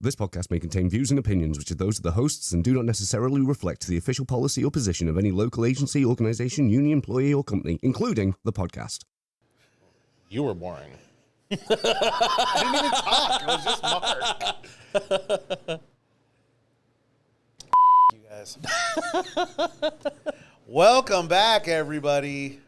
This podcast may contain views and opinions which are those of the hosts and do not necessarily reflect the official policy or position of any local agency, organization, union, employee, or company, including the podcast. You were boring. I didn't even talk. It was just Mark. You guys. Welcome back, everybody.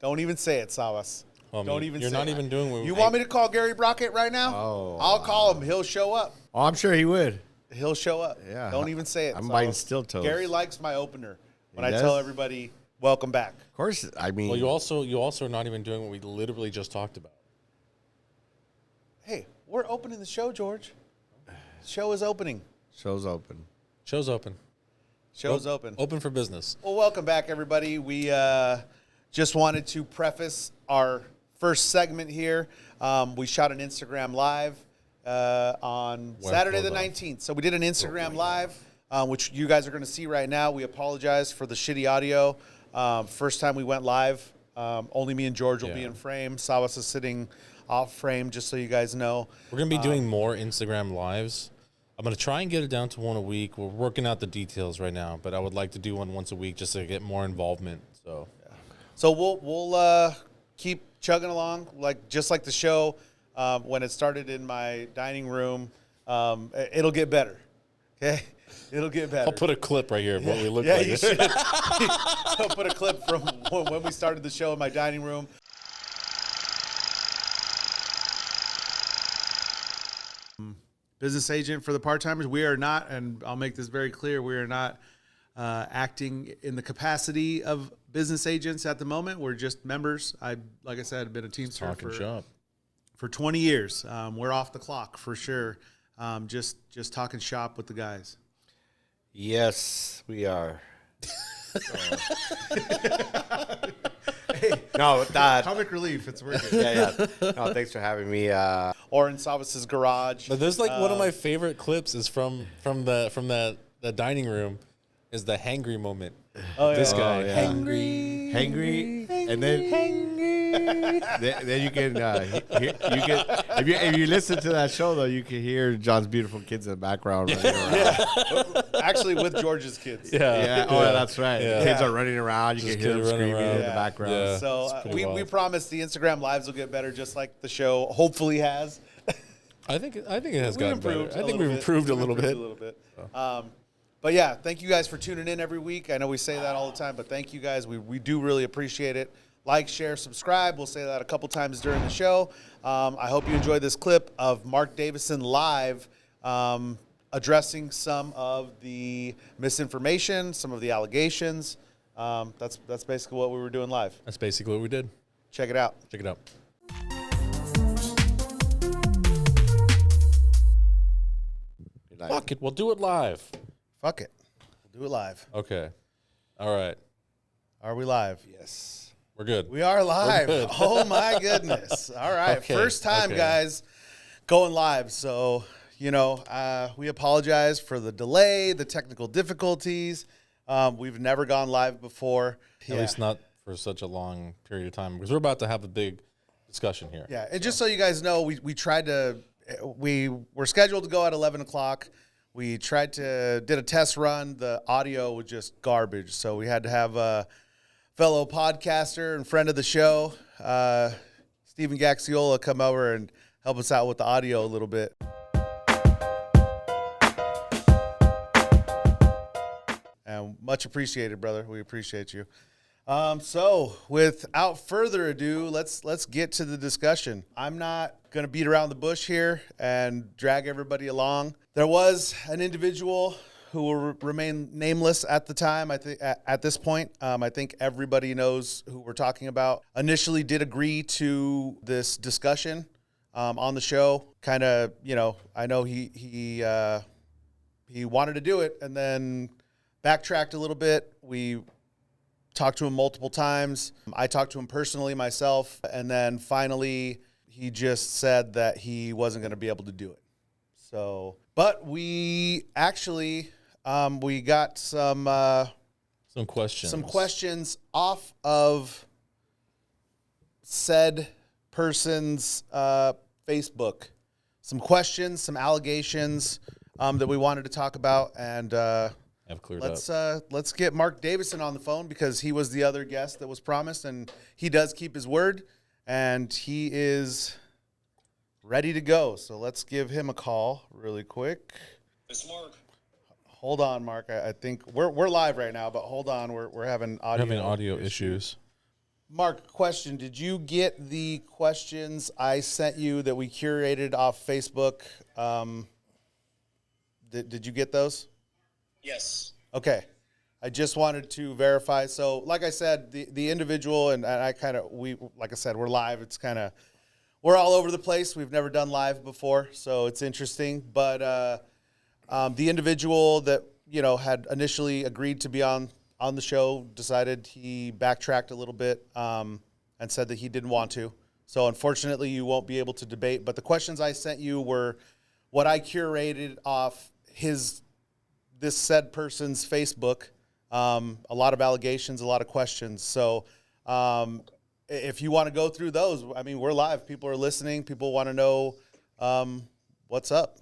Don't even say it, Savas. Don't even say it. You're not even doing what You want me to call Gary Brockett right now? Oh, I'll call him. He'll show up. Oh, I'm sure he would. He'll show up. Yeah. Don't even say it. I'm Savas. biting steel toes. Gary likes my opener when He I does? tell everybody, welcome back. Of course, I mean. Well, you also are not even doing what we literally just talked about. Hey, we're opening the show, George. The show is opening. Show's open. Show's open. Show's open. Open for business. Well, welcome back, everybody. We just wanted to preface our first segment here. We shot an Instagram Live on Saturday the 19th. So we did an Instagram Live, which you guys are going to see right now. We apologize for the shitty audio. First time we went live, only me and George will be in frame. Savas is sitting off frame, just so you guys know. We're going to be doing more Instagram Lives. I'm going to try and get it down to one a week. We're working out the details right now, but I would like to do one once a week just to get more involvement. So we'll keep chugging along, just like the show. When it started in my dining room, it'll get better. Okay, it'll get better. I'll put a clip right here of what we look Yeah, like. you should. I'll put a clip from when we started the show in my dining room. Business agent for the part-timers. We are not, and I'll make this very clear, we are not acting in the capacity of business agents at the moment. We're just members. Like I said, I've been a Teamster Talking shop. for 20 years. We're off the clock for sure. Just talking shop with the guys. Yes, we are. Hey, No, that. comic relief. It's working. Yeah. No, thanks for having me. Or in Savas's garage. But there's one of my favorite clips is from the dining room is the hangry moment. Oh, yeah. This guy, Oh, yeah. hangry. and then you can if you listen to that show though, you can hear John's beautiful kids in the background running around. Actually, with George's kids. Yeah. Oh, yeah, that's right. Yeah. The kids are running around. You Just can hear them kids running screaming around. in the background. Yeah. So It's pretty we wild. promise the Instagram lives will get better, just like the show hopefully has. I think it has We've gotten better. improved I think a we've little improved a little bit. But yeah, thank you guys for tuning in every week. I know we say that all the time, but thank you guys. We do really appreciate it. Like, share, subscribe. We'll say that a couple times during the show. I hope you enjoyed this clip of Mark Davison live addressing some of the misinformation, some of the allegations. That's basically what we were doing live. That's basically what we did. Check it out. Check it out. Fuck it, we'll do it live. Fuck it. We'll do it live. Okay. All right. Are we live? Yes. We're good. We are live. good. Oh, my goodness. All right. Okay, First time, okay. guys, going live. So, we apologize for the delay, the technical difficulties. We've never gone live before. At least not for such a long period of time because we're about to have a big discussion here. Yeah. And just so you guys know, we tried to, we were scheduled to go at 11 o'clock. We did a test run. The audio was just garbage. So we had to have a fellow podcaster and friend of the show, Stephen Gaxiola, come over and help us out with the audio a little bit. And much appreciated, brother. We appreciate you. So without further ado, let's get to the discussion. I'm not going to beat around the bush here and drag everybody along. There was an individual who will remain nameless at the time. I think at this point, I think everybody knows who we're talking about. Initially did agree to this discussion on the show. Kind of, I know he wanted to do it and then backtracked a little bit. We talked to him multiple times. I talked to him personally myself. And then finally, he just said that he wasn't going to be able to do it. So, but we actually, we got some questions off of said person's Facebook. questions, some allegations that we wanted to talk about, and Have cleared up. let's get Mark Davison on the phone because he was the other guest that was promised, and he does keep his word, and he is ready to go. So let's give him a call really quick. It's Mark. Hold on, Mark. I think we're live right now, but hold on, we're having audio issues. Mark, question: did you get the questions I sent you that we curated off Facebook? Did you get those? Yes. Okay. I just wanted to verify. So, like I said, the individual and I like I said, we're live. It's we're all over the place. We've never done live before, so it's interesting. But the individual that had initially agreed to be on the show decided he backtracked a little bit and said that he didn't want to. So, unfortunately, you won't be able to debate. But the questions I sent you were what I curated off this said person's Facebook. A lot of allegations, a lot of questions. So if you want to go through those, I mean, we're live. People are listening. People want to know what's up.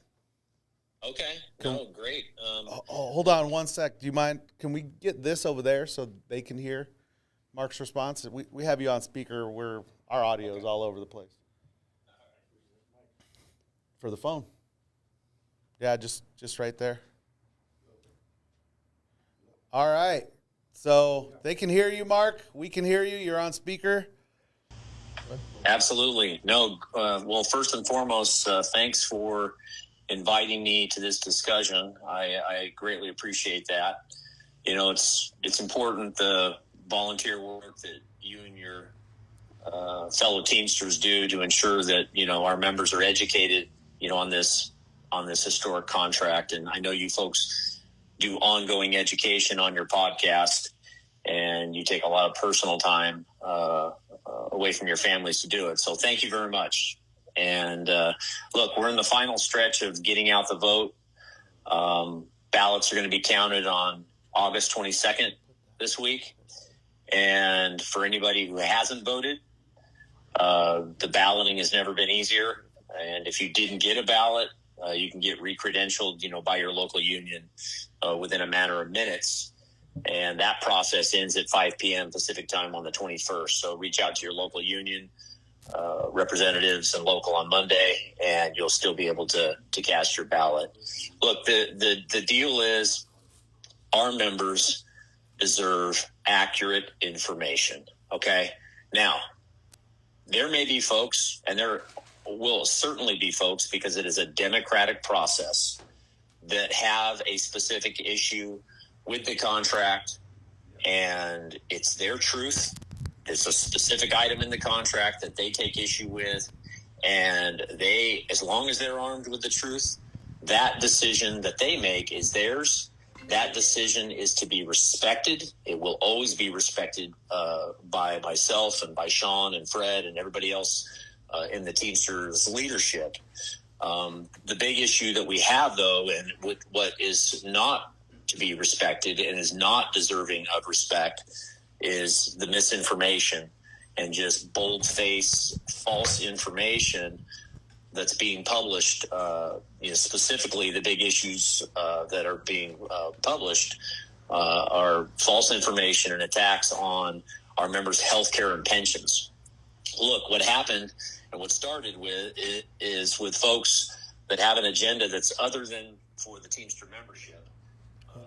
Okay. No, great. Hold on one sec. Do you mind? Can we get this over there so they can hear Mark's response? We have you on speaker. Our audio is all over the place. For the phone. Yeah, just right there. All right. So they can hear you, Mark. We can hear you. You're on speaker. Absolutely. No. Well, first and foremost, thanks for inviting me to this discussion. I greatly appreciate that. It's important, the volunteer work that you and your fellow Teamsters do to ensure that, our members are educated, on this historic contract. And I know you folks do ongoing education on your podcast, and you take a lot of personal time away from your families to do it. So thank you very much. And look, we're in the final stretch of getting out the vote. Ballots are going to be counted on August 22nd this week. And for anybody who hasn't voted, the balloting has never been easier. And if you didn't get a ballot, you can get recredentialed, by your local union within a matter of minutes. And that process ends at 5 p.m. Pacific time on the 21st. So reach out to your local union representatives and local on Monday, and you'll still be able to cast your ballot. Look, the deal is our members deserve accurate information. Okay. Now, there may be folks, and there will certainly be folks, because it is a democratic process, that have a specific issue with the contract, and it's their truth. It's a specific item in the contract that they take issue with, and they, as long as they're armed with the truth, that decision that they make is theirs. That decision is to be respected. It will always be respected by myself and by Sean and Fred and everybody else in the Teamsters leadership. The big issue that we have, though, and with what is not to be respected and is not deserving of respect, is the misinformation and just bold-faced false information that's being published. Specifically, the big issues that are being published are false information and attacks on our members' health care and pensions. Look, what happened and what started with it is with folks that have an agenda that's other than for the Teamster membership.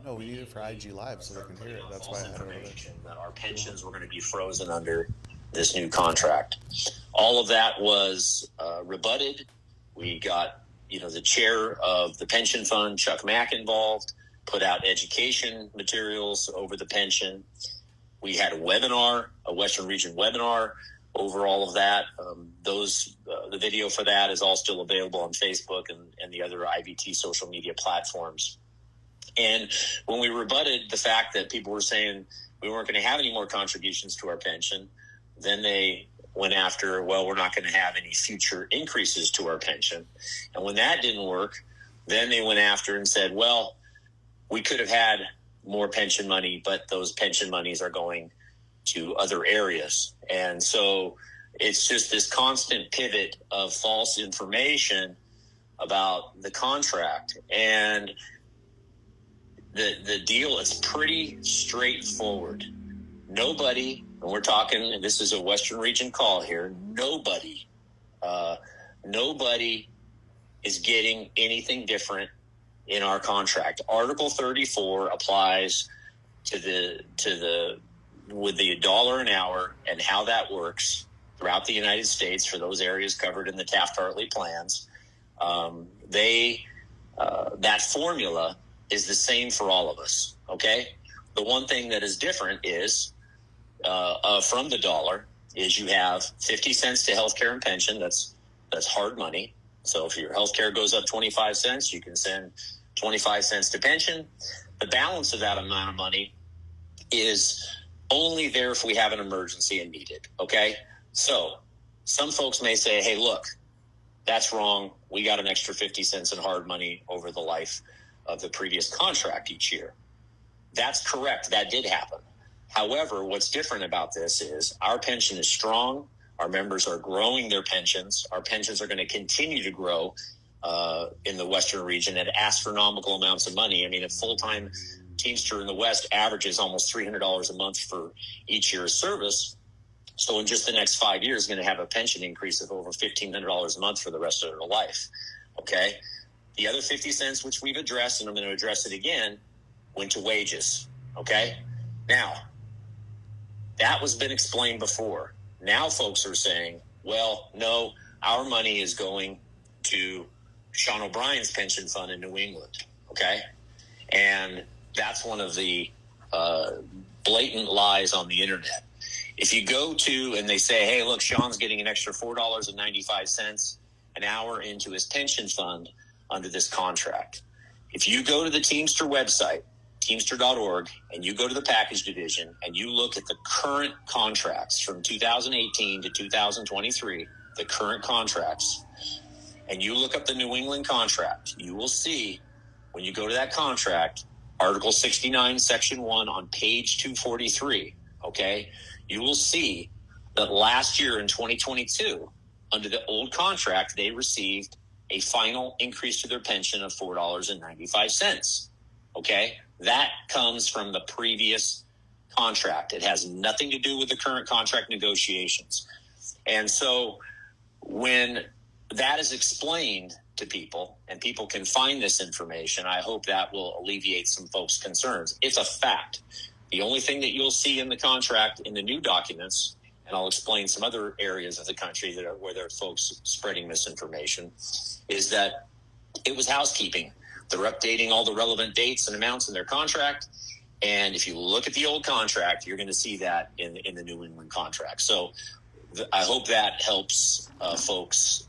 No, we need it for IG Live so they can hear it. That's why I had it over there. That our pensions were going to be frozen under this new contract. All of that was rebutted. We got, the chair of the pension fund, Chuck Mack, involved, put out education materials over the pension. We had a webinar, a Western Region webinar over all of that. The video for that is all still available on Facebook and the other IBT social media platforms. And when we rebutted the fact that people were saying we weren't going to have any more contributions to our pension, then they went after, well, we're not going to have any future increases to our pension. And when that didn't work, then they went after and said, well, we could have had more pension money, but those pension monies are going to other areas. And so it's just this constant pivot of false information about the contract, and the deal is pretty straightforward. Nobody, and we're talking, and this is a Western region call here, nobody is getting anything different in our contract. Article 34 applies with the $1 an hour and how that works throughout the United States for those areas covered in the Taft-Hartley plans. That formula is the same for all of us. Okay. The one thing that is different is, from the dollar, is you have 50 cents to healthcare and pension. That's hard money. So if your healthcare goes up 25 cents, you can send 25 cents to pension. The balance of that amount of money is only there if we have an emergency and need it. Okay. So some folks may say, hey, look, that's wrong. We got an extra 50 cents in hard money over the life of the previous contract each year. That's correct. That did happen. However, what's different about this is our pension is strong. Our members are growing their pensions. Our pensions are going to continue to grow in the Western region at astronomical amounts of money. I mean, a full-time Teamster in the West averages almost $300 a month for each year of service. So in just the next 5 years, going to have a pension increase of over $1,500 a month for the rest of their life. Okay. The other 50 cents, which we've addressed, and I'm going to address it again, went to wages. Okay. Now, that was been explained before. Now folks are saying, well, no, our money is going to Sean O'Brien's pension fund in New England. Okay. And that's one of the blatant lies on the internet. If you go to, and they say, hey, look, Sean's getting an extra $4.95 an hour into his pension fund under this contract. If you go to the Teamster website, teamster.org, and you go to the package division and you look at the current contracts from 2018 to 2023, the current contracts, and you look up the New England contract, you will see when you go to that contract, Article 69, Section 1 on page 243, okay, you will see that last year in 2022, under the old contract, they received a final increase to their pension of $4.95, okay? That comes from the previous contract. It has nothing to do with the current contract negotiations. And so when that is explained to people and people can find this information, I hope that will alleviate some folks' concerns. It's a fact. The only thing that you'll see in the contract in the new documents, and I'll explain some other areas of the country where there are folks spreading misinformation, is that it was housekeeping. They're updating all the relevant dates and amounts in their contract. And if you look at the old contract, you're going to see that in the New England contract. So I hope that helps folks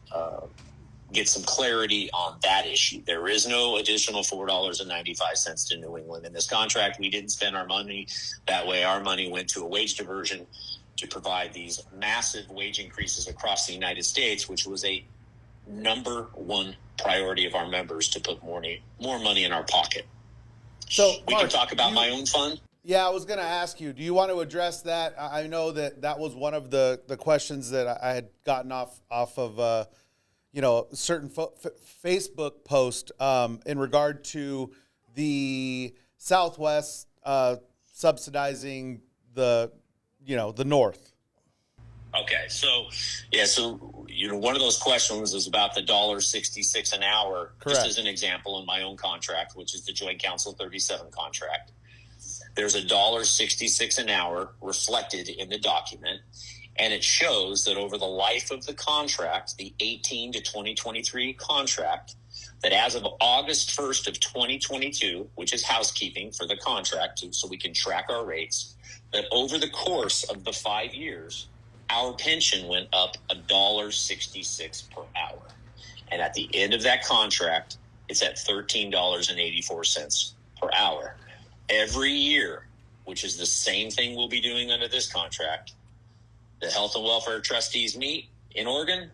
get some clarity on that issue. There is no additional $4.95 to New England in this contract. We didn't spend our money that way. Our money went to a wage diversion to provide these massive wage increases across the United States, which was a number one priority of our members to put more money in our pocket. So we Mark, can talk about my own fund. Yeah, I was going to ask you, do you want to address that? I know that was one of the questions that I had gotten off of a certain Facebook post in regard to the Southwest subsidizing the North. Okay, so one of those questions is about the $1.66 an hour. Correct. Just as an example, in my own contract, which is the Joint Council 37 contract, there's $1.66 an hour reflected in the document, and it shows that over the life of the contract, the 18 to 2023 contract, that as of August 1st of 2022, which is housekeeping for the contract, so we can track our rates, that over the course of the 5 years, our pension went up $1.66 per hour. And at the end of that contract, it's at $13.84 per hour. Every year, which is the same thing we'll be doing under this contract, the health and welfare trustees meet in Oregon,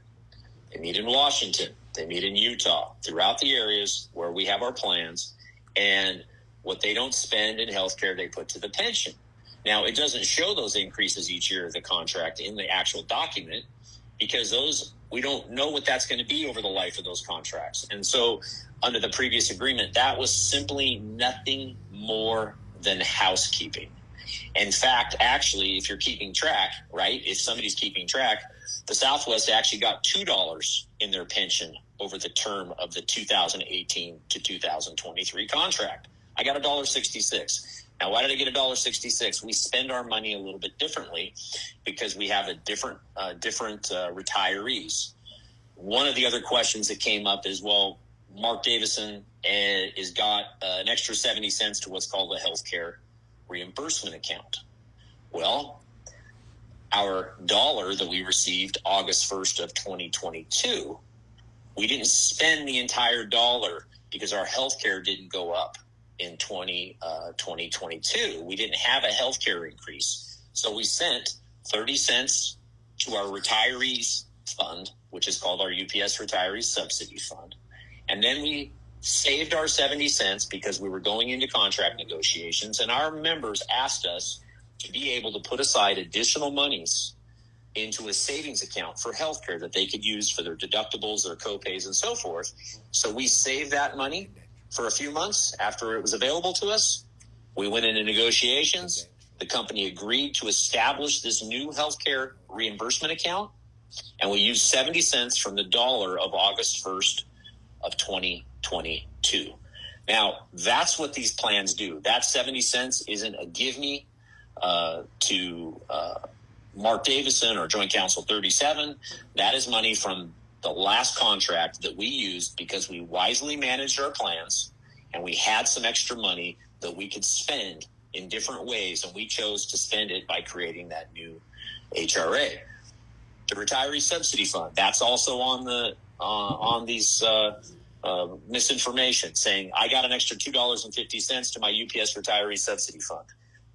they meet in Washington, they meet in Utah, throughout the areas where we have our plans, and what they don't spend in healthcare, they put to the pension. Now, it doesn't show those increases each year of the contract in the actual document. because we don't know what that's going to be over the life of those contracts. And so under the previous agreement, that was simply nothing more than housekeeping. In fact, actually, if you're keeping track, right, if somebody's keeping track, the Southwest actually got $2 in their pension over the term of the 2018 to 2023 contract. I got $1.66. Now, why did I get $1.66? We spend our money a little bit differently because we have a different retirees. One of the other questions that came up is, well, Mark Davison has got an extra 70 cents to what's called a healthcare reimbursement account. Well, our dollar that we received August 1st of 2022, we didn't spend the entire dollar because our healthcare didn't go up in 2022. We didn't have a healthcare increase. So we sent 30 cents to our retirees fund, which is called our UPS Retirees Subsidy Fund. And then we saved our 70 cents because we were going into contract negotiations, and our members asked us to be able to put aside additional monies into a savings account for healthcare that they could use for their deductibles, their copays, and so forth. So we saved that money for a few months after it was available to us. We went into negotiations. The company agreed to establish this new healthcare reimbursement account, and we used 70 cents from the dollar of August 1st of 2022. Now, that's what these plans do. That 70 cents isn't a give me to Mark Davison or Joint Council 37. That is money from the last contract that we used because we wisely managed our plans and we had some extra money that we could spend in different ways, and we chose to spend it by creating that new HRA. The Retiree Subsidy Fund, that's also on the on these misinformation saying I got an extra $2.50 to my UPS Retiree Subsidy Fund.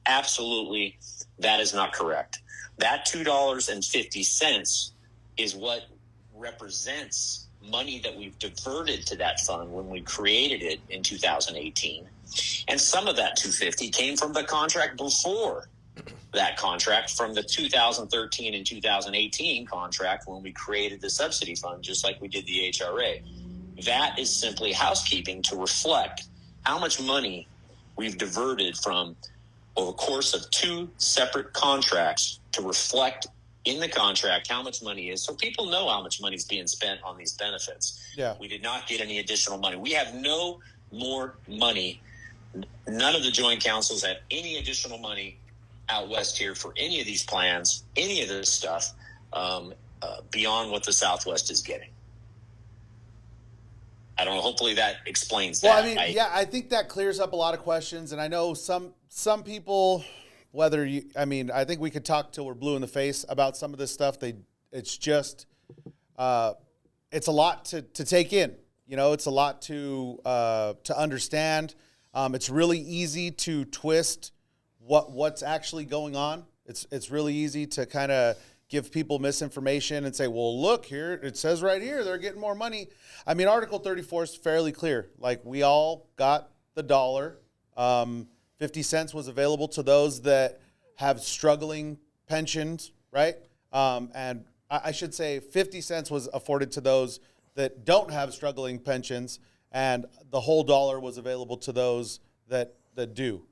Absolutely, that is not correct. That $2.50 is what represents money that we've diverted to that fund when we created it in 2018. And some of that $2.50 came from the contract before that contract, from the 2013 and 2018 contract when we created the subsidy fund, just like we did the HRA. That is simply housekeeping to reflect how much money we've diverted from over the course of two separate contracts to reflect in the contract how much money is, so people know how much money is being spent on these benefits. Yeah. We did not get any additional money. We have no more money. None of the joint councils have any additional money out west here for any of these plans, any of this stuff, beyond what the Southwest is getting. I don't know. Hopefully that explains that. Well, I mean, I think that clears up a lot of questions. And I know some people, I think we could talk till we're blue in the face about some of this stuff. It's just, it's a lot to take in. You know, it's a lot to understand. It's really easy to twist what's actually going on. It's really easy to kind of give people misinformation and say, well, look here, it says right here they're getting more money. I mean, Article 34 is fairly clear. Like, we all got the dollar. 50 cents was available to those that have struggling pensions, right? And I should say 50 cents was afforded to those that don't have struggling pensions, and the whole dollar was available to those that do.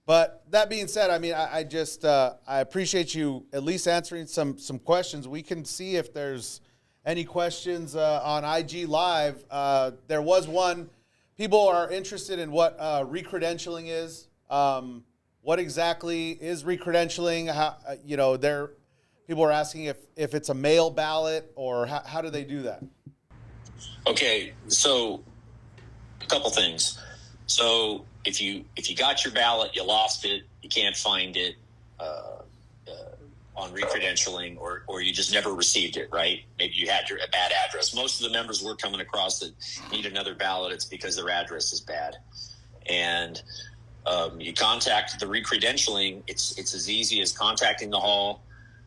But that being said, I mean, I appreciate you at least answering some questions. We can see if there's any questions on IG Live. There was one. People are interested in what recredentialing is. What exactly is recredentialing? People are asking if it's a mail ballot, or how do they do that? Okay, so a couple things. So if you got your ballot, you lost it, you can't find it on recredentialing, or you just never received it, right? Maybe you had a bad address. Most of the members we're coming across that need another ballot, it's because their address is bad. And you contact the recredentialing. It's as easy as contacting the hall,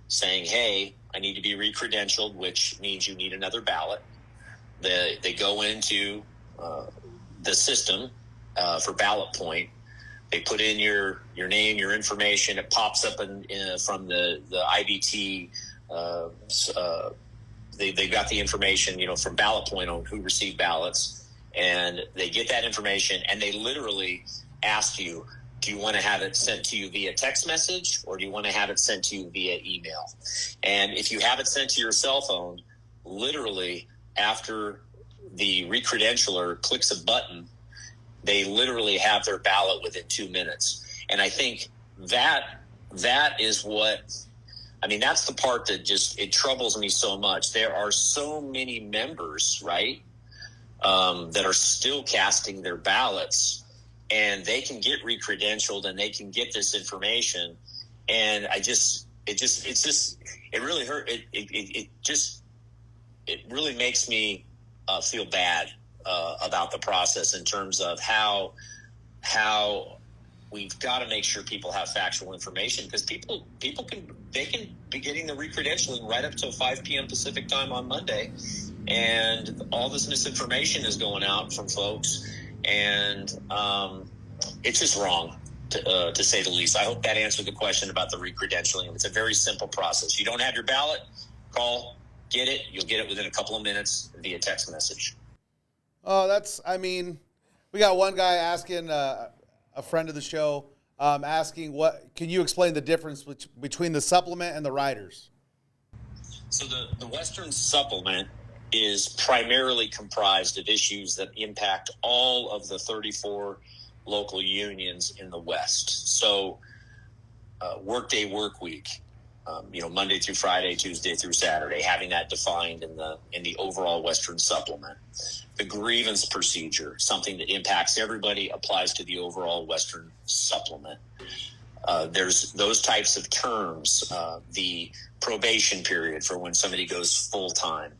saying, hey, I need to be recredentialed, which means you need another ballot. They go into the system for ballot point. They put in your name, your information. It pops up from the IBT they got the information, from Ballot Point on who received ballots, and they get that information, and they literally ask you, do you want to have it sent to you via text message, or do you want to have it sent to you via email? And if you have it sent to your cell phone, literally after the recredentialer clicks a button, they literally have their ballot within 2 minutes. And I think that is that's the part that it troubles me so much. There are so many members, right, that are still casting their ballots, and they can get recredentialed and they can get this information. And it really hurt. It really makes me feel bad about the process in terms of how we've got to make sure people have factual information, because people can be getting the recredentialing right up till 5 p.m. Pacific time on Monday, and all this misinformation is going out from folks, and it's just wrong to say the least. I hope that answered the question about the recredentialing. It's a very simple process. You don't have your ballot, call, get it. You'll get it within a couple of minutes via text message. Oh, we got one guy asking, a friend of the show, asking, can you explain the difference between the supplement and the riders? So the Western supplement is primarily comprised of issues that impact all of the 34 local unions in the West. So workday work week, Monday through Friday, Tuesday through Saturday, having that defined in the overall Western supplement. The grievance procedure, something that impacts everybody, applies to the overall Western supplement. There's those types of terms, the probation period for when somebody goes full-time,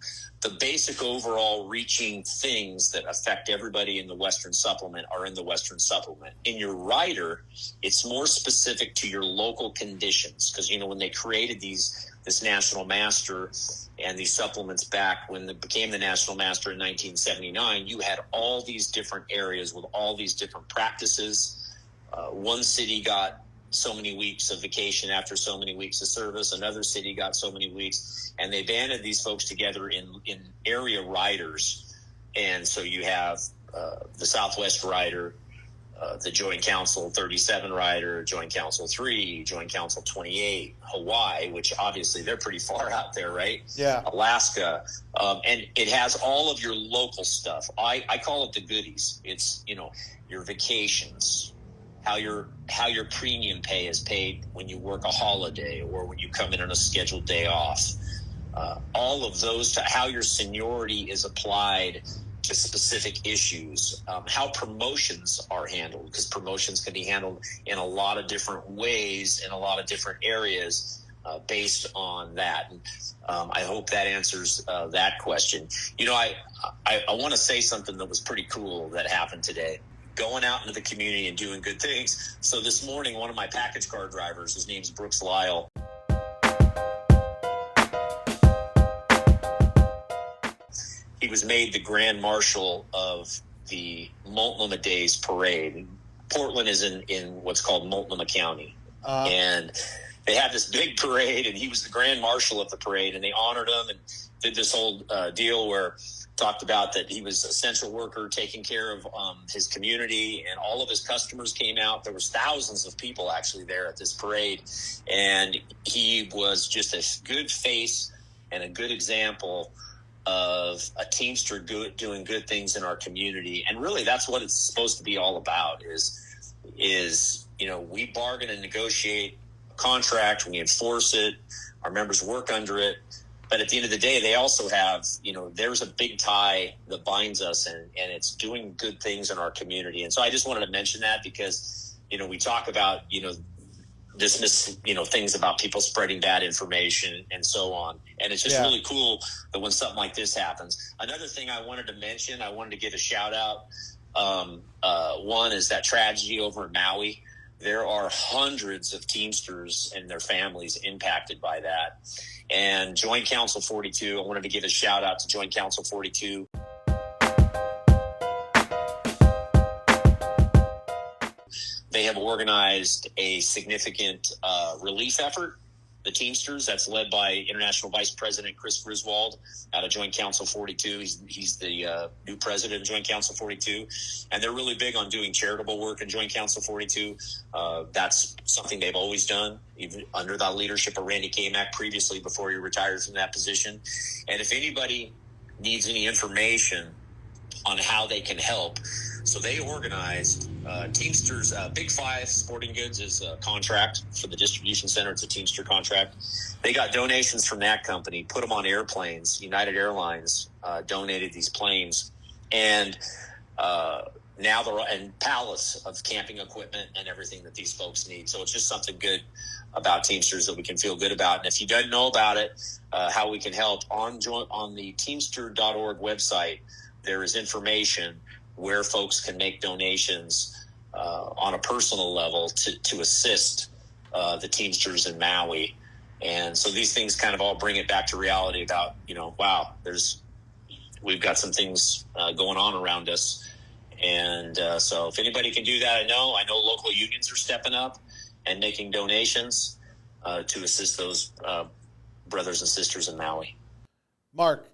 the basic overall reaching things that affect everybody in the Western supplement are in the Western supplement. In your rider, it's more specific to your local conditions, because, when they created this national master and these supplements back when it became the national master in 1979, you had all these different areas with all these different practices. One city got so many weeks of vacation after so many weeks of service. Another city got so many weeks, and they banded these folks together in area riders. And so you have the Southwest rider, the Joint Council 37 rider, Joint Council 3, Joint Council 28, Hawaii, which obviously they're pretty far out there, right? Yeah. Alaska. And it has all of your local stuff. I call it the goodies. It's, your vacations, how your premium pay is paid when you work a holiday or when you come in on a scheduled day off. All of those, how your seniority is applied to specific issues, how promotions are handled, because promotions can be handled in a lot of different ways in a lot of different areas based on that. And, I hope that answers that question. I want to say something that was pretty cool that happened today. Going out into the community and doing good things. So this morning, one of my package car drivers, his name's Brooks Lyle. He was made the Grand Marshal of the Multnomah Days Parade. Portland is in what's called Multnomah County. And they had this big parade, and he was the Grand Marshal of the parade, and they honored him and did this whole deal where talked about that he was a central worker taking care of his community, and all of his customers came out. There was thousands of people actually there at this parade, and he was just a good face and a good example of a Teamster doing good things in our community. And really that's what it's supposed to be all about is we bargain and negotiate a contract, we enforce it, our members work under it. But at the end of the day, they also have, there's a big tie that binds us, and it's doing good things in our community. And so I just wanted to mention that because, we talk about, things about people spreading bad information and so on. And it's just really cool that when something like this happens. Another thing I wanted to mention, I wanted to give a shout out. One is that tragedy over in Maui. There are hundreds of Teamsters and their families impacted by that. And Joint Council 42, I wanted to give a shout out to Joint Council 42. They have organized a significant relief effort the Teamsters. That's led by International Vice President Chris Griswold out of Joint Council 42. He's the new president of Joint Council 42. And they're really big on doing charitable work in Joint Council 42. That's something they've always done, even under the leadership of Randy Kamak previously before he retired from that position. And if anybody needs any information on how they can help, so they organized Teamsters. Big Five Sporting Goods is a contract for the distribution center. It's a Teamster contract. They got donations from that company, put them on airplanes. United Airlines donated these planes, and now they're and pallets of camping equipment and everything that these folks need. So it's just something good about Teamsters that we can feel good about. And if you don't know about it, how we can help, on the Teamster.org website, there is information where folks can make donations on a personal level to assist the Teamsters in Maui. And so these things kind of all bring it back to reality about, wow, we've got some things going on around us. And so if anybody can do that, I know local unions are stepping up and making donations to assist those brothers and sisters in Maui. Mark,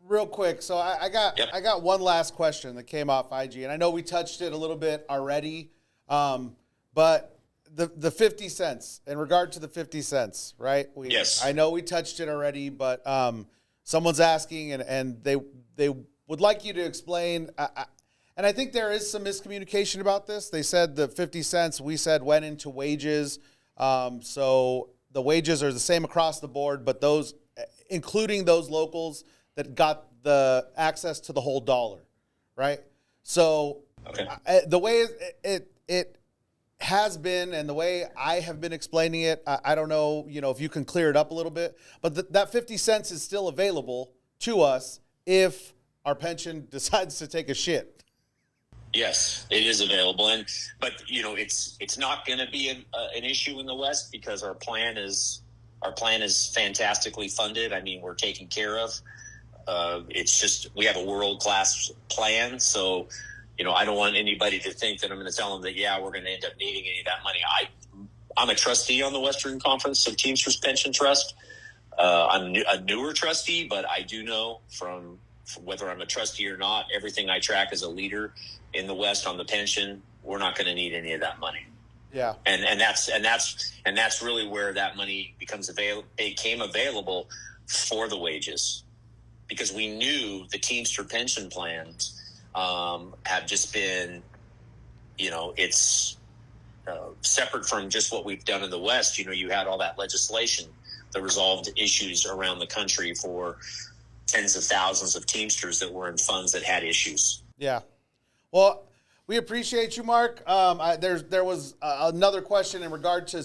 real quick, so I got one last question that came off IG, and I know we touched it a little bit already, but the 50 cents, in regard to the 50 cents, right? Yes. I know we touched it already, but someone's asking, and they would like you to explain, and I think there is some miscommunication about this. They said the 50 cents, we said, went into wages, so the wages are the same across the board, but those, including those locals that got the access to the whole dollar, right? So the way it has been, and the way I have been explaining it, I don't know, if you can clear it up a little bit, but that 50 cents is still available to us if our pension decides to take a shit. Yes, it is available, but it's not going to be an issue in the West because our plan is fantastically funded. I mean, we're taken care of. It's just we have a world-class plan, so I don't want anybody to think that I'm going to tell them that we're going to end up needing any of that money. I'm a trustee on the Western Conference of Teamsters Pension Trust. I'm a newer trustee, but I do know from whether I'm a trustee or not, everything I track as a leader in the West on the pension, we're not going to need any of that money. Yeah, and that's really where that money became available for the wages, because we knew the Teamster pension plans have just been, it's separate from just what we've done in the West. You had all that legislation that resolved issues around the country for tens of thousands of Teamsters that were in funds that had issues. Yeah. Well, we appreciate you, Mark. There was another question in regard to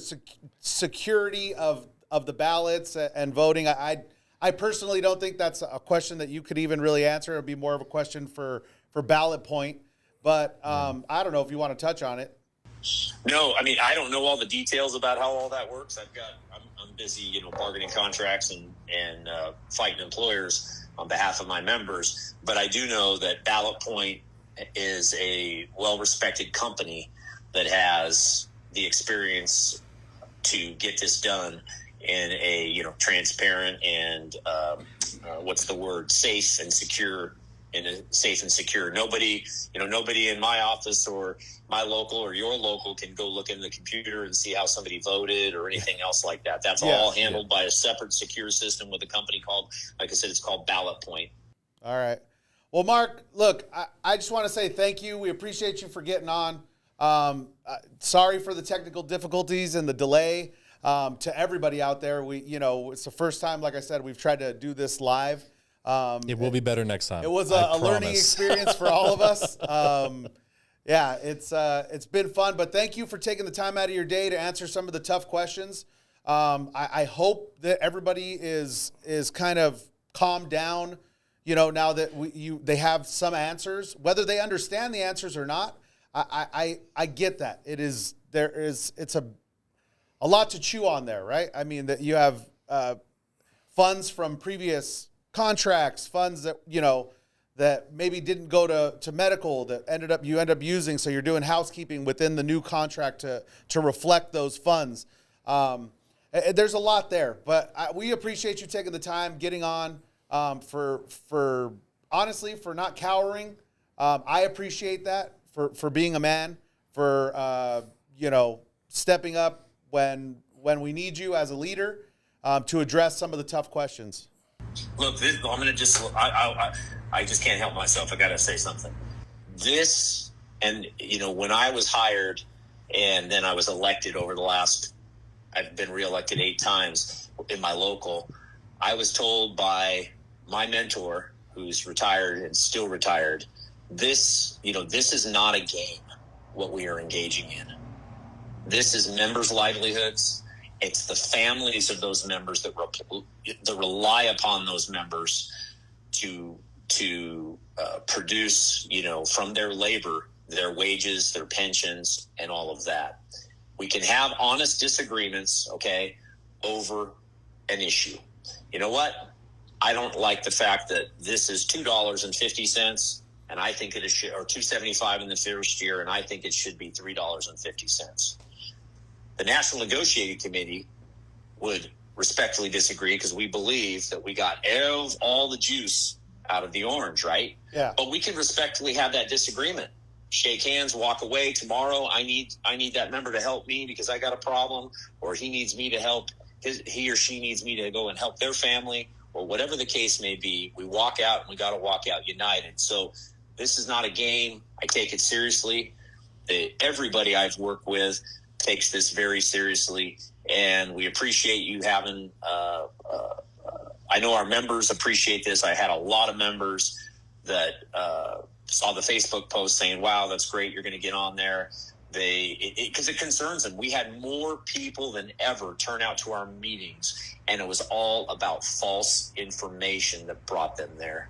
security of the ballots and voting. I personally don't think that's a question that you could even really answer. It would be more of a question for Ballot Point. But I don't know if you want to touch on it. No, I mean, I don't know all the details about how all that works. I'm busy, bargaining contracts and fighting employers on behalf of my members. But I do know that Ballot Point is a well-respected company that has the experience to get this done in a transparent and safe and secure. Nobody in my office or my local or your local can go look in the computer and see how somebody voted or anything else like that. That's all handled by a separate secure system with a company called, like I said, it's called Ballot Point. All right. Well, Mark, look, I just want to say thank you. We appreciate you for getting on. Sorry for the technical difficulties and the delay. To everybody out there, it's the first time, like I said, we've tried to do this live. It will be better next time. It was a learning experience for all of us. It's been fun, but thank you for taking the time out of your day to answer some of the tough questions. I hope that everybody is kind of calmed down, now that they have some answers, whether they understand the answers or not. I get that. It's a lot to chew on there, right? I mean, that you have funds from previous contracts, funds that, that maybe didn't go to medical that you end up using. So you're doing housekeeping within the new contract to reflect those funds. There's a lot there, but we appreciate you taking the time, getting on, for honestly, for not cowering. I appreciate that for being a man, for, stepping up when we need you as a leader, to address some of the tough questions. Look, I'm going to just, I just can't help myself. I got to say something. This, and, when I was hired and then I was elected over the last, I've been reelected 8 times in my local, I was told by my mentor, who's retired and still retired, this is not a game, what we are engaging in. This is members' livelihoods. It's the families of those members that rely upon those members to produce, from their labor, their wages, their pensions, and all of that. We can have honest disagreements, okay, over an issue. You know what? I don't like the fact that this is $2.50, and I think it is, or $2.75 in the first year, and I think it should be $3.50. The National Negotiating Committee would respectfully disagree because we believe that we got all the juice out of the orange, right? Yeah. But we can respectfully have that disagreement. Shake hands, walk away. Tomorrow, I need that member to help me because I got a problem, or he needs me to help. He or she needs me to go and help their family, or whatever the case may be. We walk out, and we got to walk out united. So this is not a game. I take it seriously. Everybody I've worked with takes this very seriously, and we appreciate you having. I know our members appreciate this. I had a lot of members that saw the Facebook post saying, wow, that's great, you're going to get on there. Because it concerns them. We had more people than ever turn out to our meetings, and it was all about false information that brought them there.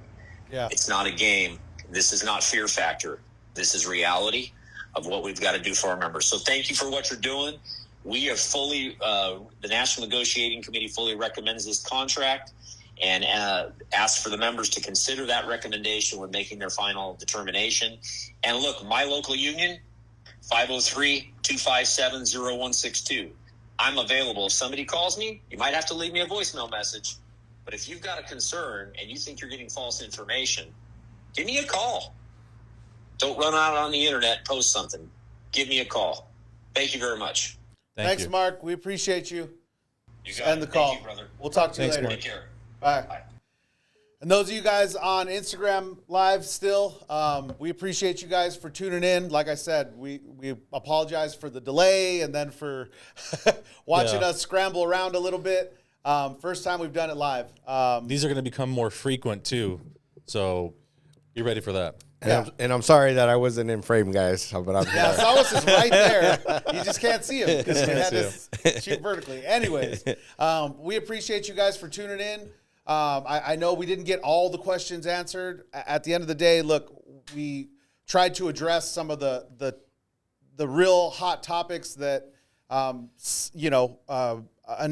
Yeah. It's not a game. This is not fear factor. This is reality of what we've got to do for our members. So thank you for what you're doing. We are fully, the National Negotiating Committee fully recommends this contract, and ask for the members to consider that recommendation when making their final determination. And look, my local union, 503-257-0162. I'm available. If somebody calls me, you might have to leave me a voicemail message. But if you've got a concern and you think you're getting false information, give me a call. Don't run out on the internet, post something. Give me a call. Thank you very much. Thanks, Mark. We appreciate you. You got End it. the call. Thank you, brother. We'll talk to you Thanks, later. Mark. Take care. Bye. And those of you guys on Instagram Live still, we appreciate you guys for tuning in. Like I said, we apologize for the delay and then for watching us scramble around a little bit. First time we've done it live. These are going to become more frequent too, so be ready for that. And I'm sorry that I wasn't in frame, guys. But I'm Yeah, Salas is right there. You just can't see him because we had to shoot vertically. Anyways, we appreciate you guys for tuning in. I know we didn't get all the questions answered. At the end of the day, look, we tried to address some of the real hot topics that, an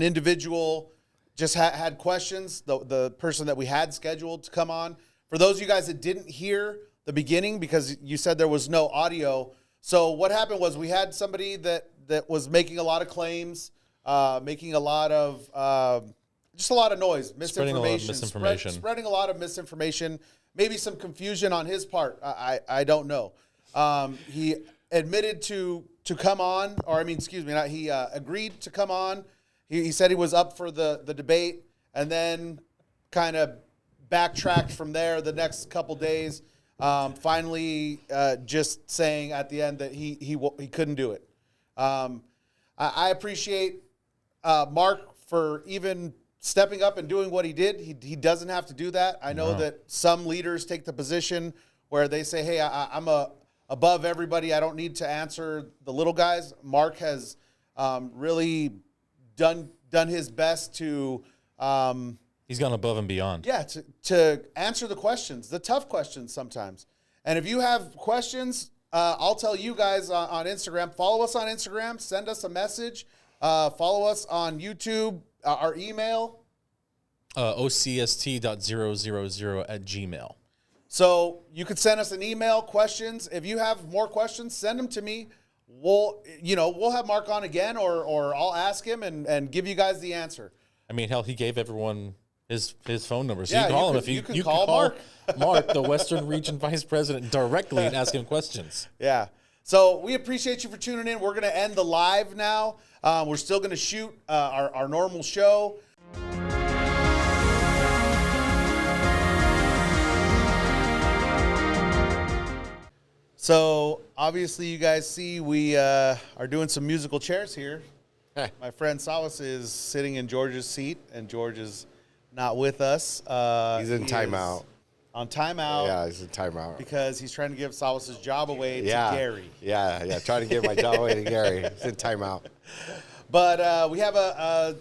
individual just had questions, the person that we had scheduled to come on. For those of you guys that didn't hear the beginning, because you said there was no audio. So what happened was we had somebody that was making a lot of claims, making a lot of just a lot of noise, misinformation, spreading a lot of misinformation, maybe some confusion on his part. I don't know. He admitted to come on, he agreed to come on. He said he was up for the debate, and then kind of backtracked from there the next couple days. Finally, just saying at the end that he couldn't do it. I appreciate Mark for even stepping up and doing what he did. He doesn't have to do that. I know that some leaders take the position where they say, hey, I'm above everybody. I don't need to answer the little guys. Mark has really done his best to He's gone above and beyond. Yeah, to answer the questions, the tough questions sometimes. And if you have questions, I'll tell you guys on Instagram. Follow us on Instagram. Send us a message. Follow us on YouTube. Our email. OCST.000@gmail. So you could send us an email, questions. If you have more questions, send them to me. we'll have Mark on again, or I'll ask him and give you guys the answer. I mean, hell, he gave everyone his phone number, so Yeah, you can call him you if can- you you can you call can Mark, the Western Region Vice President, directly and ask him questions. Yeah. So we appreciate you for tuning in. We're going to end the live now. We're still going to shoot our normal show. So obviously you guys see we are doing some musical chairs here. My friend Sawas is sitting in George's seat, and George is not with us. He's in He timeout. is on timeout. Yeah, he's in timeout. Because he's trying to give Sawas' job away to Yeah. Gary. Yeah. Trying to give my job away to Gary. He's in timeout. But we have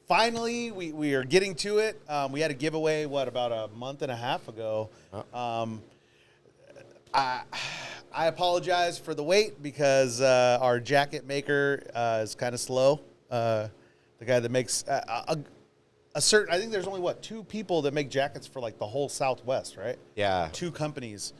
finally, we are getting to it. We had a giveaway, about a month and a half ago. I apologize for the wait because our jacket maker is kind of slow. The guy that makes a certain, I think there's only, 2 people that make jackets for like the whole Southwest, right? Yeah. 2 companies.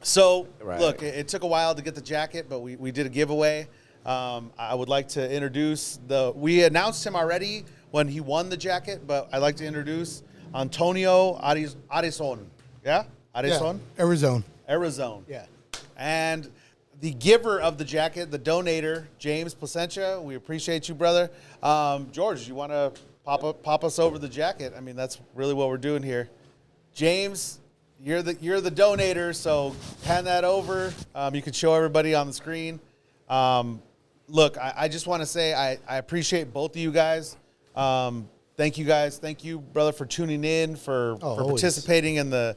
So, Right. look, it took a while to get the jacket, but we did a giveaway. I would like to introduce we announced him already when he won the jacket, but I'd like to introduce Antonio Arison. Yeah? Arison? Yeah, Arizona. Arizona. Yeah. And the giver of the jacket, the donator, James Placentia. We appreciate you, brother. George, you want to pop us over the jacket? I mean, that's really what we're doing here. James, you're the donator, so hand that over. You can show everybody on the screen. Look, I just want to say I appreciate both of you guys. Thank you guys. Thank you, brother, for tuning in, for always. participating in the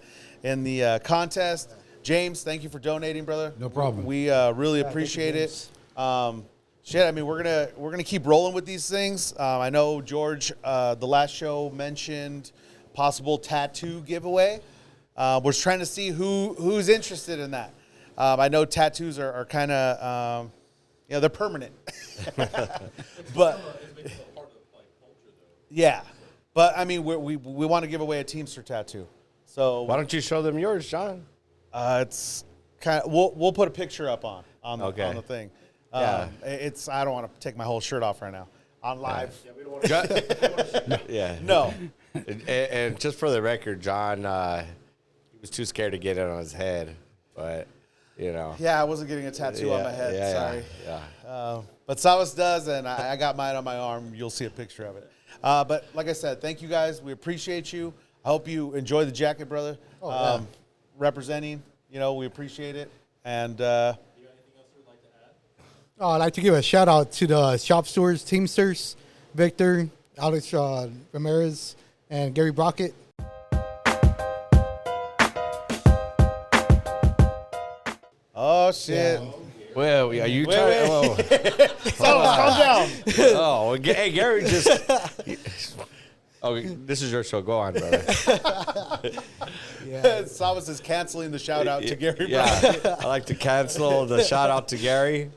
contest. James, thank you for donating, brother. No problem. We really appreciate it. I mean, we're gonna keep rolling with these things. I know George, the last show mentioned possible tattoo giveaway. We're trying to see who's interested in that. I know tattoos are kind of, they're permanent, but yeah. But I mean, we want to give away a Teamster tattoo. So Why don't you show them yours, John? it's kind of we'll put a picture up on the thing. Yeah. I don't want to take my whole shirt off right now on live. Yeah. No. And just for the record, John, he was too scared to get it on his head, but Yeah, I wasn't getting a tattoo on my head. yeah, Sorry. Yeah. But Sawas does, and I got mine on my arm. You'll see a picture of it. But like I said, thank you guys. We appreciate you. I hope you enjoy the jacket, brother. Representing, we appreciate it. And I'd like to give a shout out to the shop stores, Teamsters, Victor, Alex Ramirez, and Gary Brockett. oh shit. Yeah. Well, are you trying? Oh, Calm down. oh, hey, Gary just. Oh, this is your show. Go on, brother. Sawas is canceling the shout out to Gary Brown. Yeah, I like to cancel the shout out to Gary.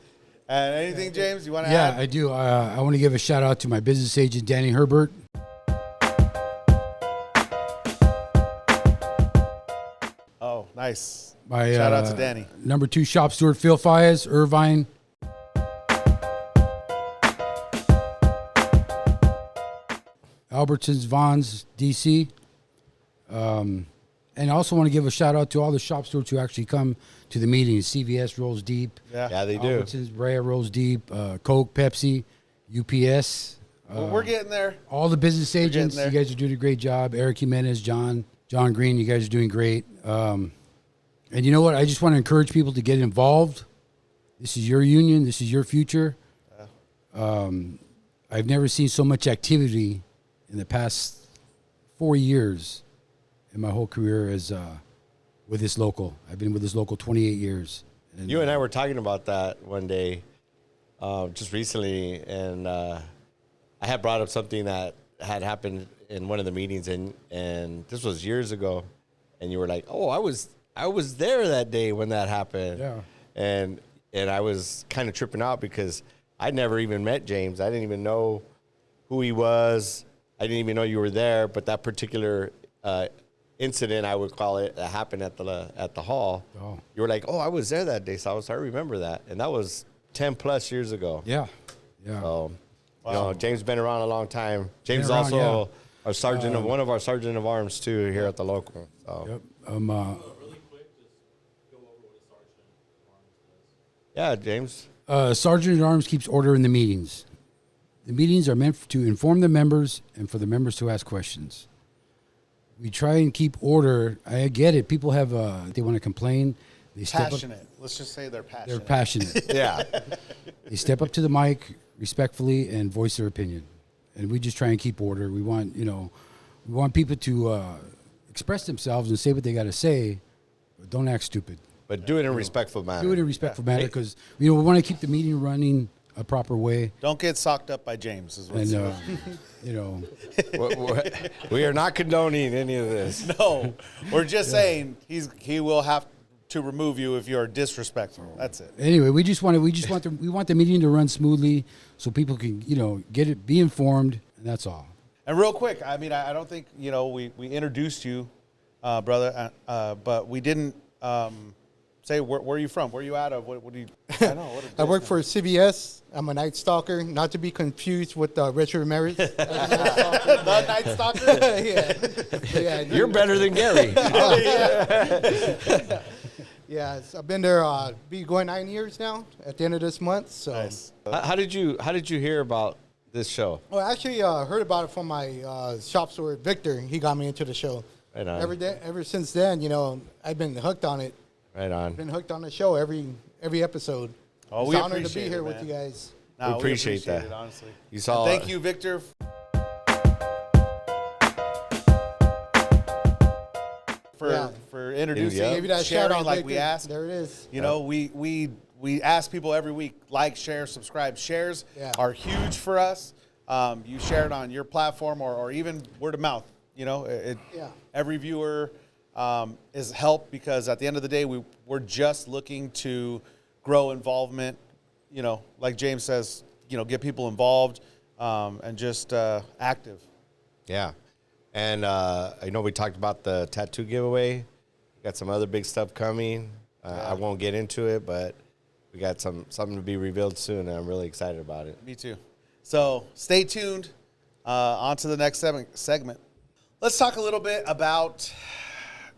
And anything, James, you want to Yeah, add? I do. I want to give a shout out to my business agent, Danny Herbert. Oh, nice. My, Shout out to Danny. Number 2 shop steward, Phil Fias, Irvine. Albertsons, Vons, DC. And I also want to give a shout out to all the shop stewards who actually come to the meetings. CVS rolls deep. Yeah, they do. Albertsons, Brea rolls deep. Coke, Pepsi, UPS. We're getting there. All the business agents, there. you guys are doing a great job. Eric Jimenez, John Green, you guys are doing great. And you know what? I just want to encourage people to get involved. This is your union. This is your future. I've never seen so much activity in the past 4 years in my whole career as with this local. I've been with this local 28 years. And You and I were talking about that one day, just recently, and I had brought up something that had happened in one of the meetings, and this was years ago, and you were like, "Oh, I was there that day when that happened." Yeah. And I was kind of tripping out because I'd never even met James. I didn't even know who he was. I didn't even know you were there. But that particular incident, I would call it, that happened at the hall. Oh. You were like, "Oh, I was there that day, so I remember that," and that was 10 plus years ago. Yeah. So, you know, James been around a long time. James Been around, also our sergeant of one of our sergeant of arms too here at the local. So. Yep. Really quick, just go over what a sergeant of arms does. Yeah, James. Sergeant at Arms keeps order in the meetings. The meetings are meant to inform the members and for the members to ask questions. We try and keep order. I get it. People have they want to complain. They step Passionate. up. Let's just say they're passionate. They're passionate. Yeah. They step up to the mic respectfully and voice their opinion. And we just try and keep order. We want people to express themselves and say what they got to say, but don't act stupid. But do it in a respectful manner. Do it in a respectful manner because we want to keep the meeting running a proper way. Don't get socked up by James. Is what And We are not condoning any of this. no, we're just saying he will have to remove you if you're disrespectful. That's it. anyway, we want the meeting to run smoothly so people can be informed, and that's all. And real quick, I mean, I don't think we introduced you, brother, but we didn't say where are you from? Where are you out of? What do you? I don't know. I work for CBS. I'm a night stalker, not to be confused with Richard Ramirez. The Night Stalker. yeah. You're better than Gary. Yeah, I've been there. Be going 9 years now. At the end of this month. So. Nice. How did you hear about this show? Well, I actually heard about it from my shop steward Victor. He got me into the show. Right on. Ever since then, I've been hooked on it. Right on. Been hooked on the show every episode. Oh, It's we an honor to appreciate be it, here man. with you guys. No, We appreciate that. it, honestly. You saw. Thank you, Victor. For introducing, Yeah. Maybe that sharing shout out like Victor. we asked. There it is. We ask people every week, like, share, subscribe. Shares are huge for us. You share it on your platform or even word of mouth. Every viewer is helped because at the end of the day, we're just looking to grow involvement. Like James says, get people involved and just active. Yeah. And I know we talked about the tattoo giveaway. Got some other big stuff coming. I won't get into it, but we got something to be revealed soon, and I'm really excited about it. Me too. So stay tuned. On to the next segment. Let's talk a little bit about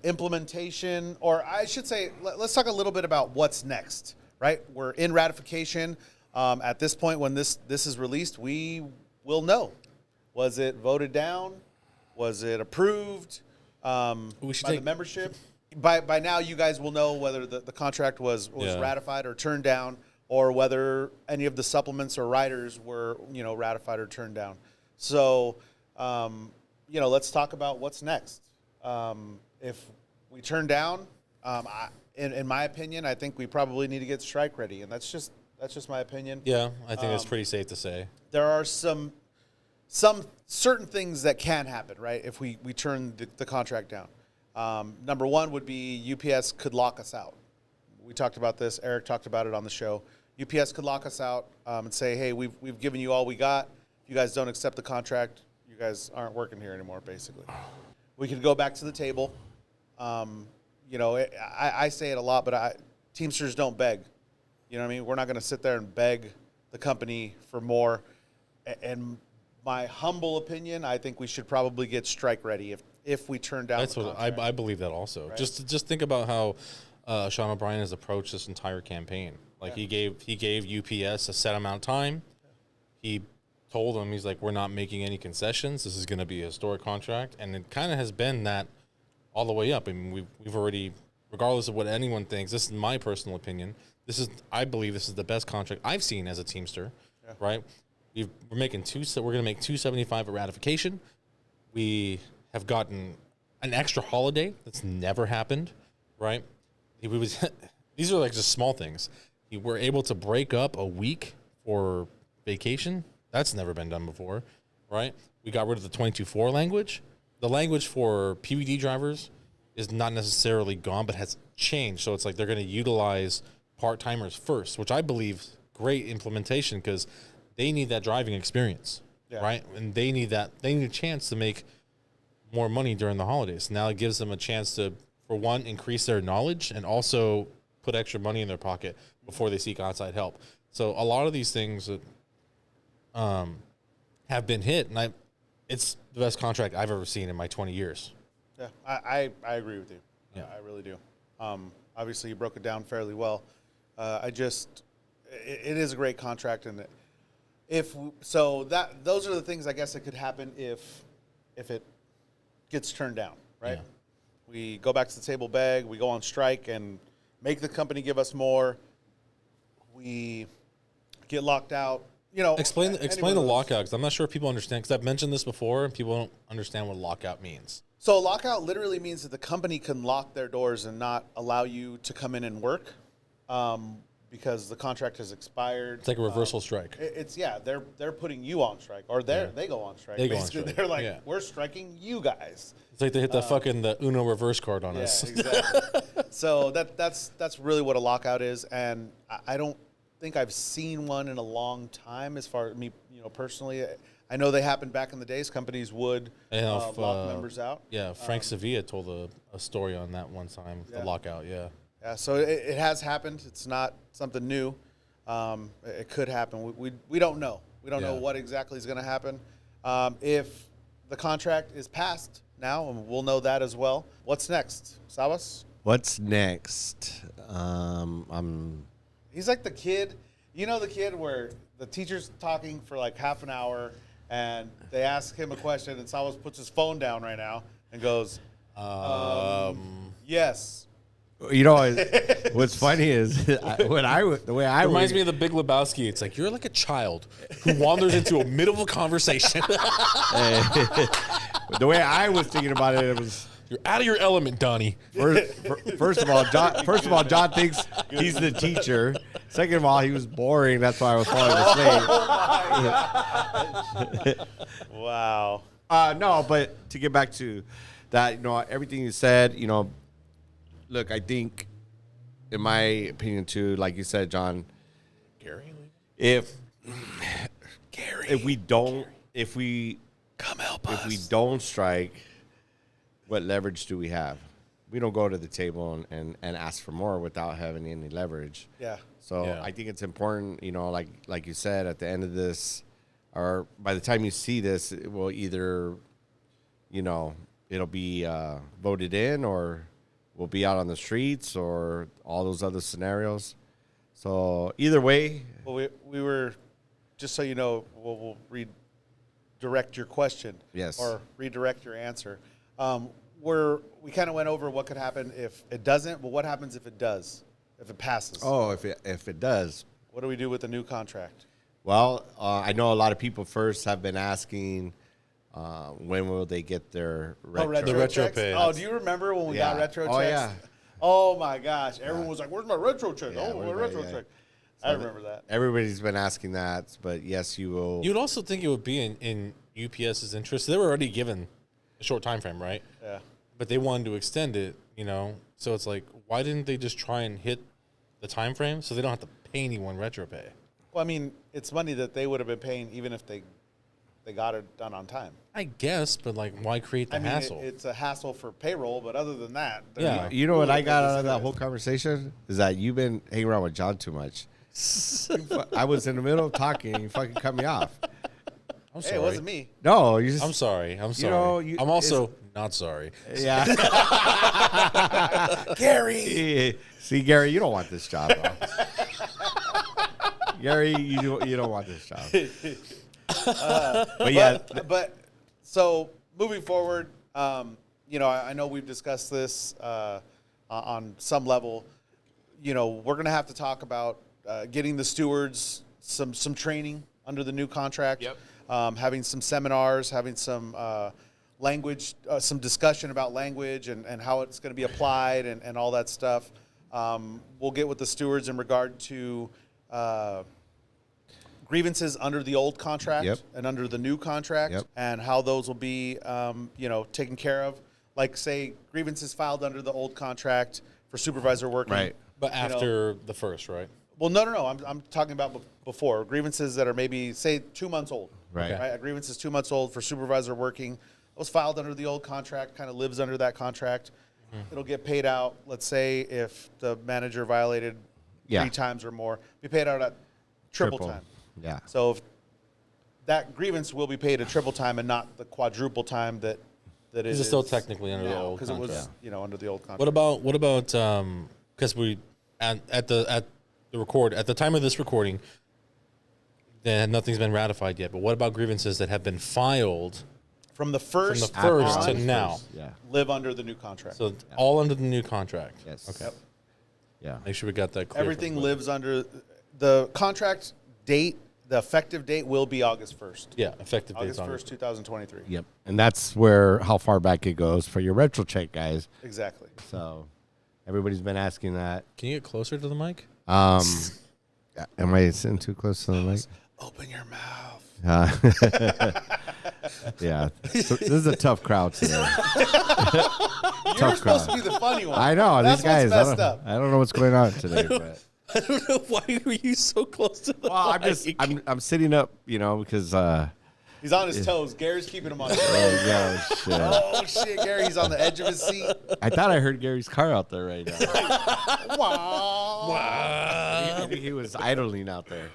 implementation, or I should say, let's talk a little bit about what's next, right? We're in ratification. At this point, when this is released, we will know. Was it voted down? Was it approved by the membership? By now, you guys will know whether the contract was ratified or turned down, or whether any of the supplements or riders were ratified or turned down. So, let's talk about what's next. If we turn down, in my opinion, I think we probably need to get strike ready, and that's just my opinion. Yeah, I think that's pretty safe to say. There are some certain things that can happen, right? If we turn the contract down. Number one would be UPS could lock us out. We talked about this. Eric talked about it on the show. UPS could lock us out and say, hey, we've given you all we got. If you guys don't accept the contract, you guys aren't working here anymore, basically. We could go back to the table. I say it a lot, but Teamsters don't beg. You know what I mean? We're not going to sit there and beg the company for more. And my humble opinion, I think we should probably get strike ready if we turn down. That's what I believe that also. Right? Just think about how Sean O'Brien has approached this entire campaign. Like he gave UPS a set amount of time. He told them, he's like, we're not making any concessions. This is going to be a historic contract, and it kind of has been that all the way up. I mean, we've already, regardless of what anyone thinks, this is my personal opinion. I believe this is the best contract I've seen as a Teamster. Right? We're making we're going to make $275 at ratification. We have gotten an extra holiday that's never happened, right? These are like just small things. We're able to break up a week for vacation. That's never been done before, right? We got rid of the 22-4 language. The language for PVD drivers is not necessarily gone, but has changed. So it's like they're going to utilize part-timers first, which I believe great implementation because they need that driving experience, right? And they need a chance to make more money during the holidays. Now it gives them a chance to, for one, increase their knowledge and also put extra money in their pocket before they seek outside help. So a lot of these things that have been hit, and it's the best contract I've ever seen in my 20 years. Yeah, I agree with you. Yeah. I really do. Obviously, you broke it down fairly well. It is a great contract, and those are the things I guess that could happen if it gets turned down, right? Yeah. We go back to the table, beg, we go on strike, and make the company give us more. We get locked out. You know, Explain the lockout, because I'm not sure if people understand, because I've mentioned this before and people don't understand what lockout means. So a lockout literally means that the company can lock their doors and not allow you to come in and work because the contract has expired. It's like a reversal strike. They're putting you on strike, or they go on strike. They go on Basically, strike. they're like, Yeah. we're striking you guys. It's like they hit the Uno reverse card on Yeah, us. exactly. So that's really what a lockout is, and I don't think I've seen one in a long time. As far as me, personally, I know they happened back in the days. Companies would lock members out. Yeah, Frank Sevilla told a story on that one time, the lockout, yeah. Yeah, so it has happened. It's not something new. It could happen. We don't know. We don't know what exactly is going to happen. If the contract is passed now, and we'll know that as well. What's next, Sabas? What's next? He's like the kid. You know the kid where the teacher's talking for like half an hour, and they ask him a question, and Sabas puts his phone down right now and goes, yes. You know, what's funny is the way I Reminds me of the Big Lebowski. It's like you're like a child who wanders into a middle of a conversation. The way I was thinking about it, it was You're out of your element, Donnie. first of all, John thinks he's the teacher. Second of all, he was boring. That's why I was falling asleep. Wow. No, but to get back to that, everything you said, look, I think, in my opinion, too, like you said, John, Gary, if we don't strike, what leverage do we have? We don't go to the table and ask for more without having any leverage. Yeah. So I think it's important, like you said, at the end of this, or by the time you see this, it will either, it'll be voted in, or we'll be out on the streets, or all those other scenarios. So either way. Well, we were, just so you know, we'll redirect your question. Yes. Or redirect your answer. We kind of went over what could happen if it doesn't. Well, what happens if it does? If it passes? Oh, if it does. What do we do with the new contract? Well, I know a lot of people first have been asking, when will they get their retro? The retro checks? pay. Oh, do you remember when we got retro checks? Oh, yeah. Oh, my gosh. Everyone was like, where's my retro check? Yeah, my retro check. I remember that. Everybody's been asking that, but yes, you will. You'd also think it would be in UPS's interest. They were already given a short time frame, right? Yeah. But they wanted to extend it, So it's like, why didn't they just try and hit the time frame so they don't have to pay anyone retro pay? Well, I mean, it's money that they would have been paying even if they got it done on time. I guess, but why create the hassle? It's a hassle for payroll, but other than that, Yeah. You know what I got out of that whole conversation? Is that you've been hanging around with John too much. I was in the middle of talking and you fucking cut me off. I'm Hey, sorry. it wasn't me. No, you just. I'm sorry. I'm also not sorry. Yeah. Gary. See, Gary, you don't want this job, bro. Gary, you don't want this job. But yeah. But so moving forward, I know we've discussed this on some level. We're going to have to talk about getting the stewards some training under the new contract. Yep. Having some seminars, having some language, some discussion about language and how it's going to be applied and all that stuff. We'll get with the stewards in regard to grievances under the old contract and under the new contract and how those will be, taken care of. Like, say, grievances filed under the old contract for supervisor working. Right. But after the first, right? Well, no. I'm talking about before grievances that are maybe, say, 2 months old. Right. A grievance is 2 months old for supervisor working. was filed under the old contract, kind of lives under that contract. It'll get paid out. Let's say if the manager violated 3 times or more, be paid out at triple time. Yeah. So if that grievance will be paid at triple time and not the quadruple time that it is. It's still technically under the old because contract. it was under the old contract. What about because we at the time of this recording, then nothing's been ratified yet. But what about grievances that have been filed from the first to now? Yeah. Live under the new contract. So all under the new contract. Yes. Okay. Yeah. Make sure we got that clear. Everything lives under the contract date. The effective date will be August 1st. Yeah, effective date August 1st, 2023. Yep. And that's how far back it goes for your retro check, guys. Exactly. So everybody's been asking that. Can you get closer to the mic? Am I sitting too close to the mic? Open your mouth. Yeah. So this is a tough crowd today. You're supposed to be the funny one. I know. That's these guys, what's messed up. I don't know what's going on today. But. I don't know why were you so close to the mic. I'm sitting up, because He's on his toes. Gary's keeping him on his toes. yeah, shit. Oh, shit. Gary, he's on the edge of his seat. I thought I heard Gary's car out there right now. Wow. Maybe he was idling out there,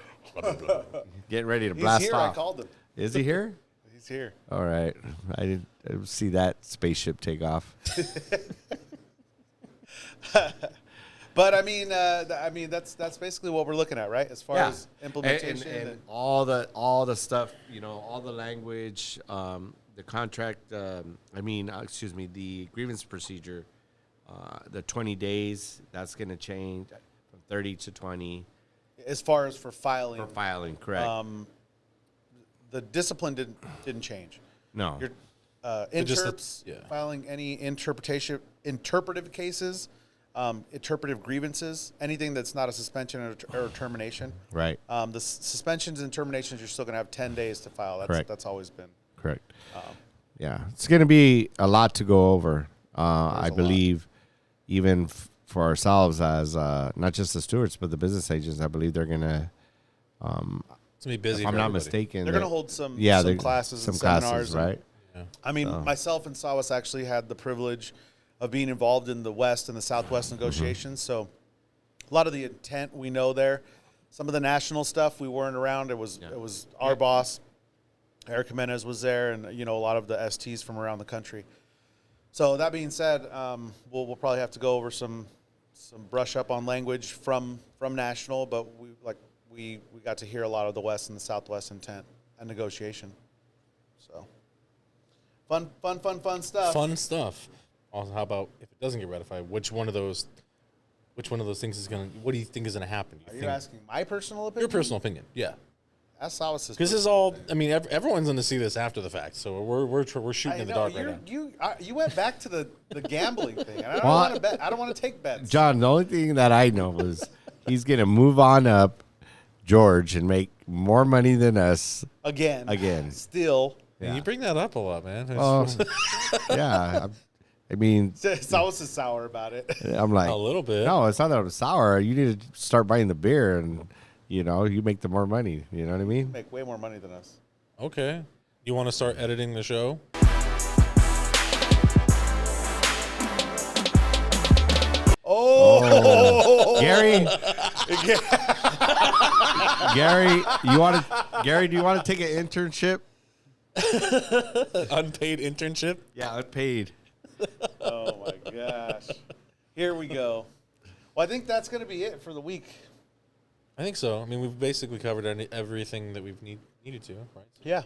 getting ready to blast He's here. off. I called him. Is he here? He's here. All right. I didn't see that spaceship take off. But I mean, that's basically what we're looking at, right? As far as implementation and all the stuff, all the language, the contract. The grievance procedure, the 20 days. That's going to change from 30 to 20. As far as for filing. For filing, correct. The discipline didn't change. No. Your interps, filing any interpretive cases. Interpretive grievances, anything that's not a suspension or termination. Right. The suspensions and terminations, you're still going to have 10 days to file. Correct. That's always been. Correct. Yeah. It's going to be a lot to go over, I believe, even for ourselves as not just the stewards, but the business agents. I believe they're going to, it's going to be busy. if I'm not mistaken. They're going to hold some classes and seminars. Right? Yeah. I mean, myself and Sawas actually had the privilege of being involved in the West and the Southwest negotiations. So a lot of the intent we know there. Some of the national stuff we weren't around. It was our boss, Eric Jimenez, was there, and a lot of the STs from around the country. So that being said, we'll probably have to go over some brush up on language from national, but we got to hear a lot of the West and the Southwest intent and negotiation. So fun stuff. Fun stuff. Also, how about if it doesn't get ratified? Which one of those things is going to? What do you think is going to happen? Are you asking my personal opinion? Your personal opinion, yeah. That's Sawas'. This is all. I mean, everyone's going to see this after the fact, so we're shooting in the dark right now. You went back to the gambling thing. I don't want to bet. I don't want to take bets. John, the only thing that I know was he's going to move on up George and make more money than us again. Still. Yeah. You bring that up a lot, man. Yeah. I mean, Sawas is sour about it. I'm like a little bit. No, it's not that I'm sour. You need to start buying the beer, and you make the more money. You know what I mean? You make way more money than us. Okay. You want to start editing the show? Oh, Gary. Gary, do you want to take an internship? Unpaid internship? Yeah, unpaid. Oh my gosh. Here we go. Well, I think that's going to be it for the week. I think so. I mean, we've basically covered everything that we've needed to, right? Yeah.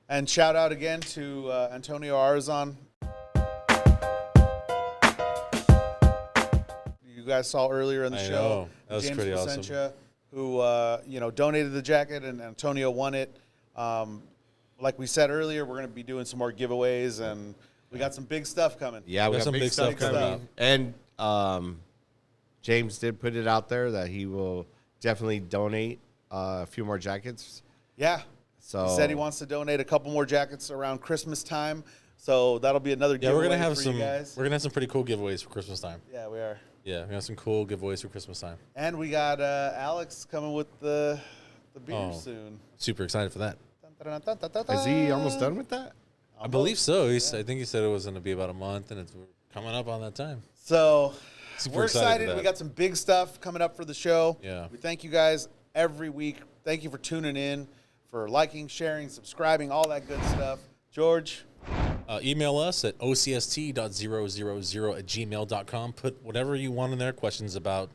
And shout out again to Antonio Arzon. You guys saw earlier in the show. Know. That was James pretty Placentia, awesome. Who donated the jacket, and Antonio won it. Like we said earlier, we're going to be doing some more giveaways, and we got some big stuff coming. Yeah, we got some big stuff coming. And James did put it out there that he will definitely donate a few more jackets. Yeah. So he said he wants to donate a couple more jackets around Christmas time. So that'll be another giveaway we're gonna have for you guys. We're gonna have some pretty cool giveaways for Christmas time. Yeah, we are. Yeah, we have some cool giveaways for Christmas time. And we got Alex coming with the beer soon. Super excited for that. Is he almost done with that? I believe so. I think he said it was going to be about a month, and we're coming up on that time. So Super we're excited excited. for that. We got some big stuff coming up for the show. Yeah. We thank you guys every week. Thank you for tuning in, for liking, sharing, subscribing, all that good stuff. George? Email us at ocst.000@gmail.com. Put whatever you want in there. Questions about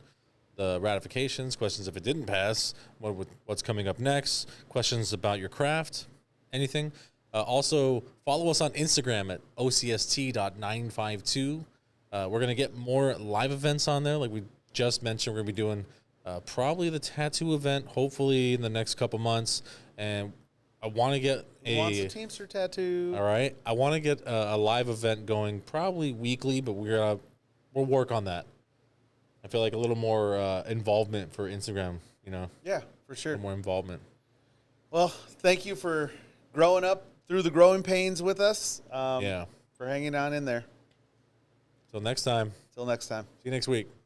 the ratifications, questions if it didn't pass, what's coming up next, questions about your craft, anything. Also, follow us on Instagram at ocst.952. We're going to get more live events on there. Like we just mentioned, we're going to be doing probably the tattoo event, hopefully in the next couple months. And I want to get Who wants a Teamster tattoo? All right. I want to get a live event going probably weekly, but we'll work on that. I feel like a little more involvement for Instagram, Yeah, for sure. more involvement. Well, thank you for growing up through the growing pains with us. Yeah. For hanging on in there. Till next time. Till next time. See you next week.